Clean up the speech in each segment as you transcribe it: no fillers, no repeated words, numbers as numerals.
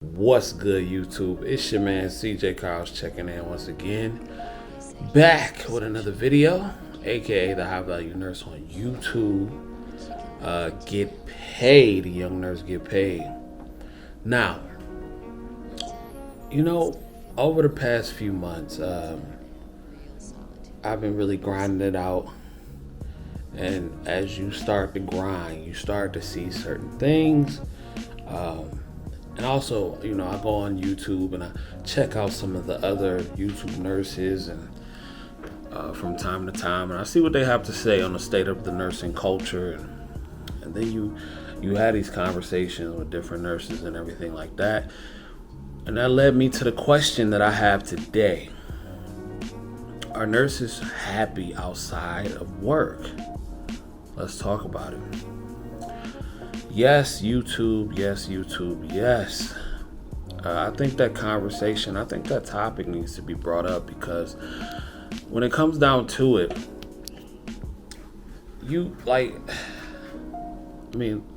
What's good, YouTube? It's your man CJ Carls checking in once again. Back with another video, aka the High Value Nurse on YouTube. Get paid, young nurse, get paid. Now, you know, over the past few months, I've been really grinding it out. And as you start to grind, you start to see certain things. And also, I go on YouTube and I check out some of the other YouTube nurses and from time to time, and I see what they have to say on the state of the nursing culture. And then you had these conversations with different nurses and everything like that. And that led me to the question that I have today. Are nurses happy outside of work? Let's talk about it. Yes, YouTube. Yes, YouTube. Yes. I think that topic needs to be brought up because when it comes down to it,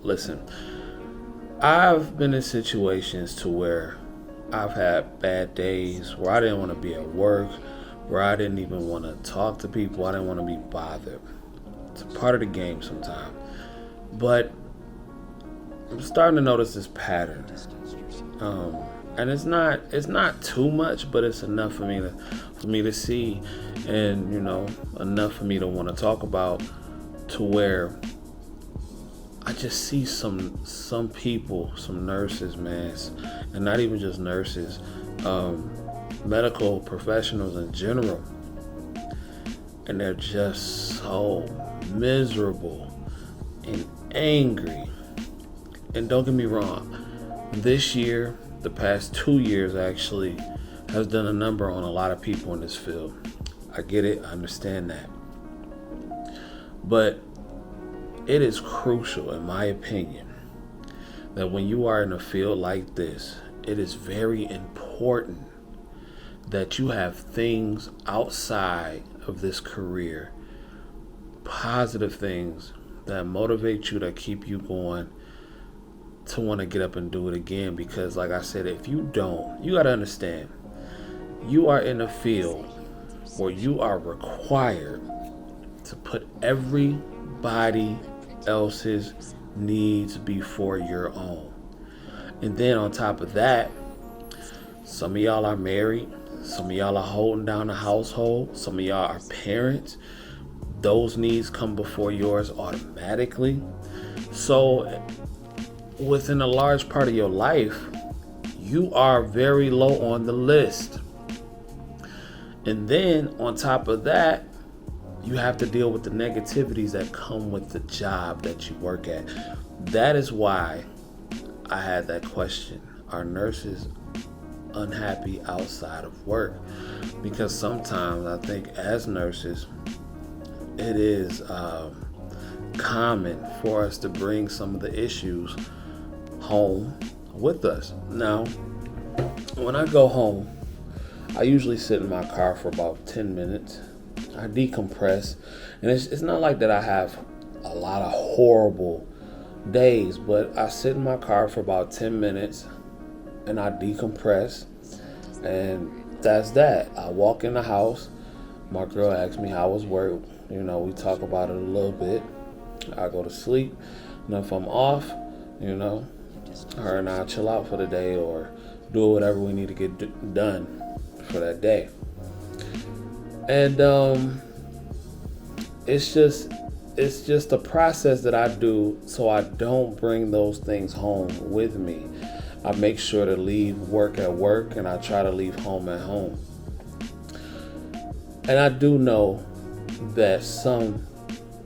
listen, I've been in situations to where I've had bad days where I didn't want to be at work, where I didn't even want to talk to people, I didn't want to be bothered. It's a part of the game sometimes. But I'm starting to notice this pattern, and it's not too much, but it's enough for me to see, and enough for me to want to talk about, to where I just see some people, some nurses, man, and not even just nurses, medical professionals in general, and they're just so miserable and angry. And don't get me wrong, this year, the past 2 years actually, has done a number on a lot of people in this field. I get it, I understand that. But it is crucial, in my opinion, that when you are in a field like this, it is very important that you have things outside of this career, positive things that motivate you, that keep you going, to want to get up and do it again. Because like I said, if you don't, you got to understand, you are in a field where you are required to put everybody else's needs before your own. And then on top of that, some of y'all are married, some of y'all are holding down a household, some of y'all are parents. Those needs come before yours automatically. So within a large part of your life, you are very low on the list. And then on top of that, you have to deal with the negativities that come with the job that you work at. That is why I had that question. Are nurses unhappy outside of work? Because sometimes I think as nurses, it is common for us to bring some of the issues home with us. Now, when I go home, I usually sit in my car for about 10 minutes. I decompress, and it's not like that I have a lot of horrible days, but I sit in my car for about 10 minutes and I decompress, and that's that. I walk in the house, my girl asks me how was work, we talk about it a little bit. I go to sleep, and if I'm off, her and I chill out for the day or do whatever we need to get done for that day. And it's just a process that I do so I don't bring those things home with me. I make sure to leave work at work, and I try to leave home at home. And I do know that some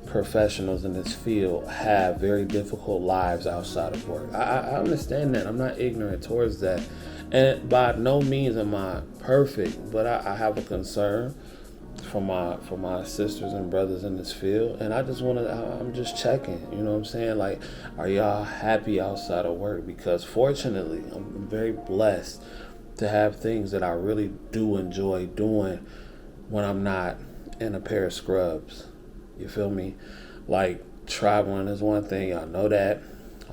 professionals in this field have very difficult lives outside of work. I understand that. I'm not ignorant towards that. And by no means am I perfect, but I have a concern for my sisters and brothers in this field. And I'm just checking, you know what I'm saying? Like, are y'all happy outside of work? Because fortunately, I'm very blessed to have things that I really do enjoy doing when I'm not in a pair of scrubs. You feel me? Like, traveling is one thing, y'all know that.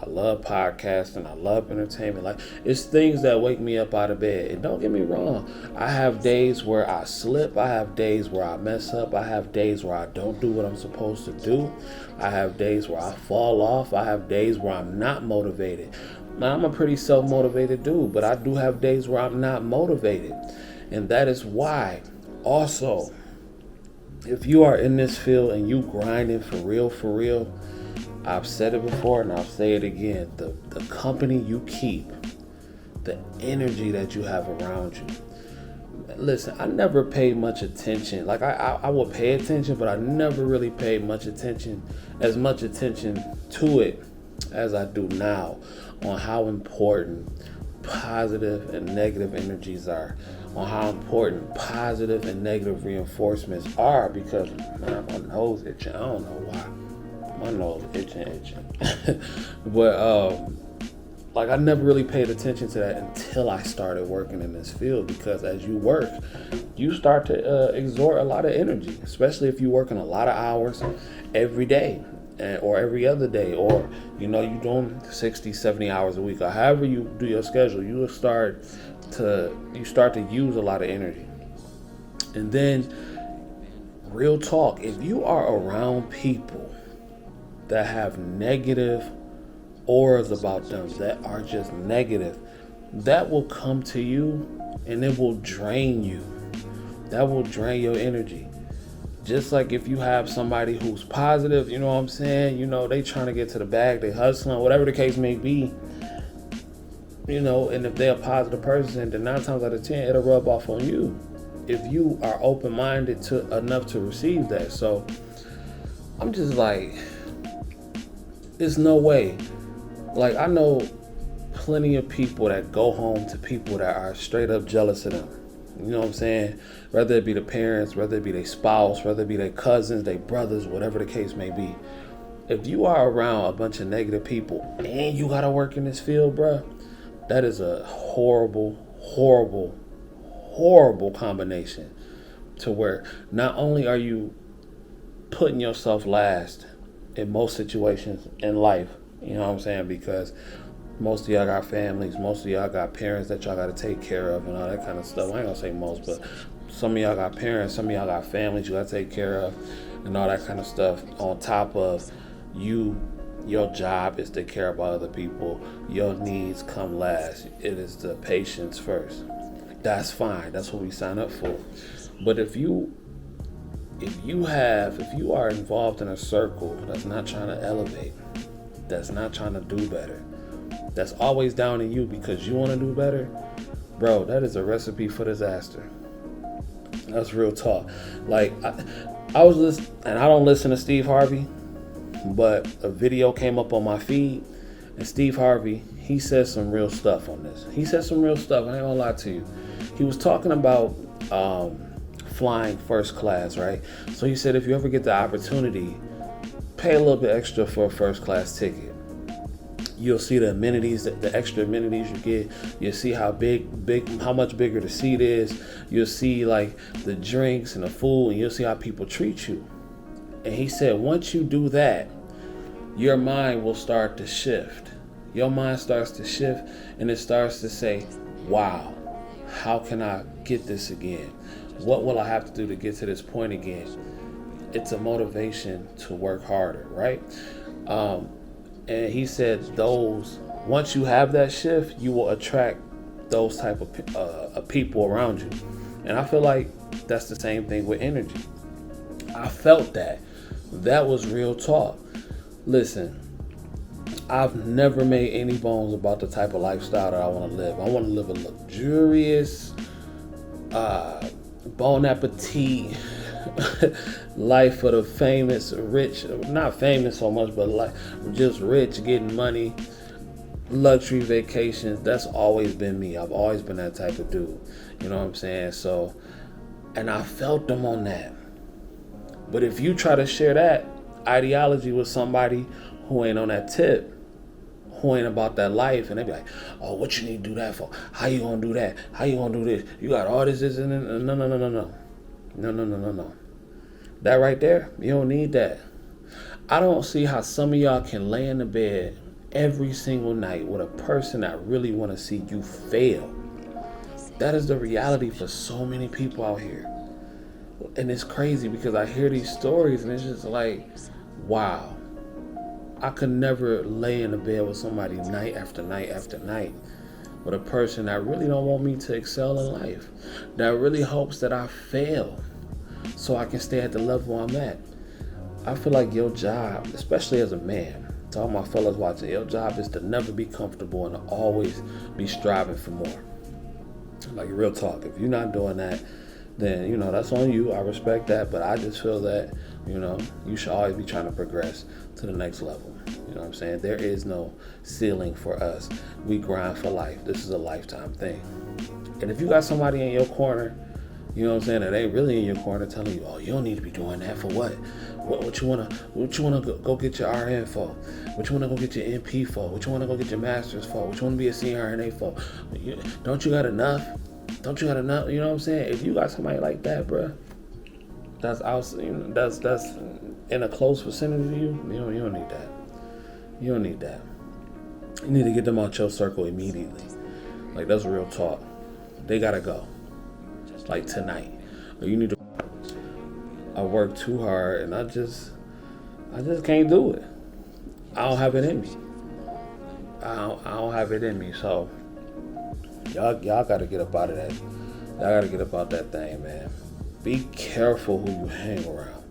I love podcasting. I love entertainment. Like, it's things that wake me up out of bed. And don't get me wrong, I have days where I slip. I have days where I mess up. I have days where I don't do what I'm supposed to do. I have days where I fall off. I have days where I'm not motivated. Now, I'm a pretty self-motivated dude, but I do have days where I'm not motivated. And that is why, also, if you are in this field and you grinding for real, I've said it before and I'll say it again. The company you keep, the energy that you have around you. Listen, I never paid much attention. Like, I will pay attention, but I never really paid much attention to it as I do now, on how important positive and negative energies are, on how important positive and negative reinforcements are, because, man, my nose itching. I don't know why. My nose itching. But like, I never really paid attention to that until I started working in this field, because as you work, you start to exert a lot of energy, especially if you're working a lot of hours every day, or every other day, or you're doing 60, 70 hours a week, or however you do your schedule. You start to use a lot of energy. And then, real talk, if you are around people that have negative auras about them, that are just negative, that will come to you and it will drain you. That will drain your energy. Just like if you have somebody who's positive, you know what I'm saying? They trying to get to the bag, they hustling, whatever the case may be. And if they're a positive person, then 9 times out of 10, it'll rub off on you if you are open-minded enough to receive that. So I'm just like, there's no way. Like, I know plenty of people that go home to people that are straight up jealous of them. You know what I'm saying? Whether it be the parents, whether it be their spouse, whether it be their cousins, their brothers, whatever the case may be. If you are around a bunch of negative people and you gotta work in this field, bruh, that is a horrible combination, to where not only are you putting yourself last in most situations in life, you know what I'm saying? Because most of y'all got families, most of y'all got parents that y'all got to take care of and all that kind of stuff. I ain't gonna say most, but some of y'all got parents, some of y'all got families you got to take care of and all that kind of stuff. On top of your job is to care about other people. Your needs come last. It is the patients first. That's fine. That's what we sign up for. But if you are involved in a circle that's not trying to elevate, that's not trying to do better, that's always down in you because you want to do better, bro, that is a recipe for disaster. That's real talk. Like, I was listening, and I don't listen to Steve Harvey, but a video came up on my feed, and Steve Harvey, he said some real stuff on this. He said some real stuff, I ain't gonna lie to you. He was talking about flying first class, right? So he said, if you ever get the opportunity, pay a little bit extra for a first class ticket. You'll see the amenities, the extra amenities you get. You'll see how how much bigger the seat is. You'll see like the drinks and the food, and you'll see how people treat you. And he said, once you do that, your mind will start to shift. Your mind starts to shift, and it starts to say, wow, how can I get this again? What will I have to do to get to this point again? It's a motivation to work harder, right? And he said once you have that shift, you will attract those type of people around you. And I feel like that's the same thing with energy. I felt that. That was real talk. Listen, I've never made any bones about the type of lifestyle that I want to live. I want to live a luxurious, bon appetit life for the famous, rich, not famous so much, but like just rich, getting money, luxury vacations. That's always been me. I've always been that type of dude. You know what I'm saying? So, and I felt them on that. But if you try to share that ideology with somebody who ain't on that tip, who ain't about that life, and they be like, oh, what you need to do that for? How you gonna do that? How you gonna do this? You got all this, and no. That right there, you don't need that. I don't see how some of y'all can lay in the bed every single night with a person that really want to see you fail. That is the reality for so many people out here. And it's crazy because I hear these stories and it's just like, wow. I could never lay in a bed with somebody night after night after night with a person that really don't want me to excel in life, that really hopes that I fail so I can stay at the level I'm at. I feel like your job, especially as a man, to all my fellas watching, your job is to never be comfortable and to always be striving for more. Like, real talk, if you're not doing that, then, you know, that's on you. I respect that, but I just feel that, you know, you should always be trying to progress to the next level. You know what I'm saying? There is no ceiling for us. We grind for life. This is a lifetime thing. And if you got somebody in your corner, you know what I'm saying, that ain't really in your corner telling you, oh, you don't need to be doing that for what? What you wanna go get your RN for? What you wanna go get your NP for? What you wanna go get your master's for? What you wanna be a CRNA for? Don't you got enough? Don't you got enough? You know what I'm saying? If you got somebody like that, bruh, that's in a close vicinity to you, you don't need that. You don't need that. You need to get them out your circle immediately. Like, that's real talk. They gotta go. Like tonight. Or you need to. I work too hard and I just can't do it. I don't have it in me. I don't have it in me. So y'all gotta get up out of that. Y'all gotta get up out that thing, man. Be careful who you hang around.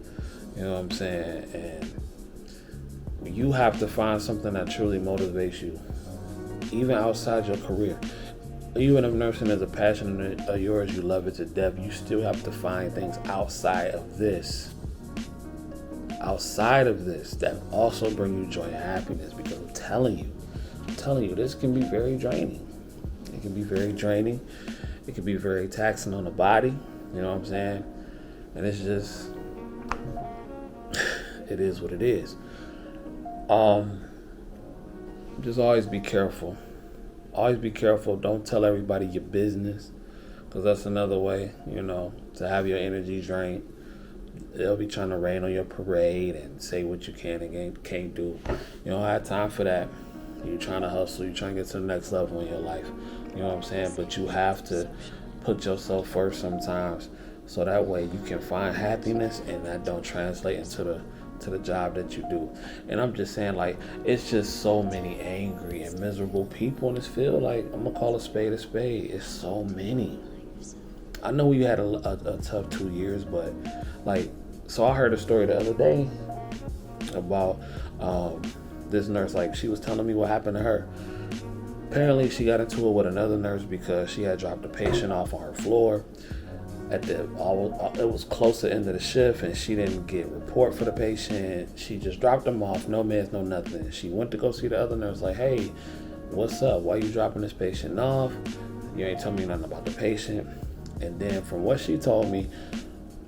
You know what I'm saying? And you have to find something that truly motivates you, even outside your career. Even if nursing is a passion of yours, you love it to death, you still have to find things outside of this that also bring you joy and happiness. Because I'm telling you, this can be very draining. It can be very draining. It can be very taxing on the body. You know what I'm saying? And it's just, it is what it is. Just always be careful. Always be careful. Don't tell everybody your business, because that's another way, you know, to have your energy drained. They'll be trying to rain on your parade and say what you can and can't do. You don't have time for that. You're trying to hustle. You're trying to get to the next level in your life. You know what I'm saying? But you have to put yourself first sometimes, so that way you can find happiness and that don't translate into the job that you do. And I'm just saying, like, it's just so many angry and miserable people in this field. Like, I'm gonna call a spade a spade. It's so many. I know you had a tough 2 years, but like, so I heard a story the other day about this nurse. Like, she was telling me what happened to her. Apparently she got into it with another nurse because she had dropped a patient off on her floor. It was close to the end of the shift and she didn't get report for the patient. She just dropped him off, no meds, no nothing. She went to go see the other nurse, like, hey, what's up? Why you dropping this patient off? You ain't telling me nothing about the patient. And then from what she told me,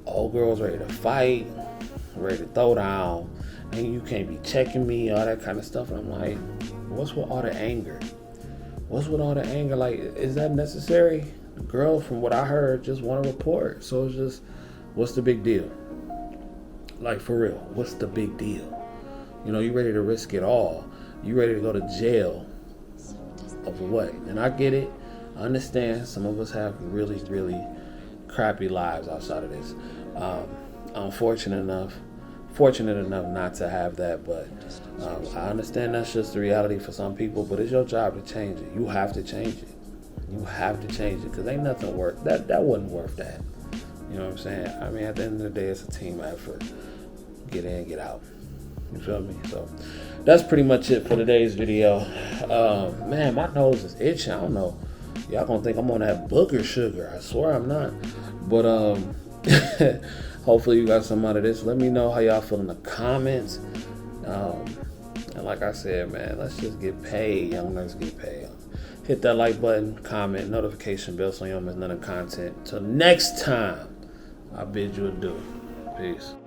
old girl was ready to fight, ready to throw down, and you can't be checking me, all that kind of stuff. And I'm like, what's with all the anger? What's with all the anger? Like, is that necessary? The girl, from what I heard, just want to report. So it's just, what's the big deal? Like, for real, what's the big deal? You know, you ready to risk it all. You ready to go to jail of what? And I get it. I understand some of us have really, really crappy lives outside of this. I'm fortunate enough not to have that, but I understand that's just the reality for some people, but it's your job to change it. You have to change it. You have to change it, because ain't nothing worth that. That wasn't worth that. You know what I'm saying? I mean, at the end of the day, it's a team effort. Get in, get out. You feel me? So that's pretty much it for today's video. Man, my nose is itching. I don't know. Y'all gonna think I'm on that booger sugar. I swear I'm not. But hopefully you got some out of this. Let me know how y'all feel in the comments. And like I said, man, let's just get paid. Young nurse get paid. Hit that like button, comment, notification bell so you don't miss none of the content. Till next time, I bid you adieu. Peace.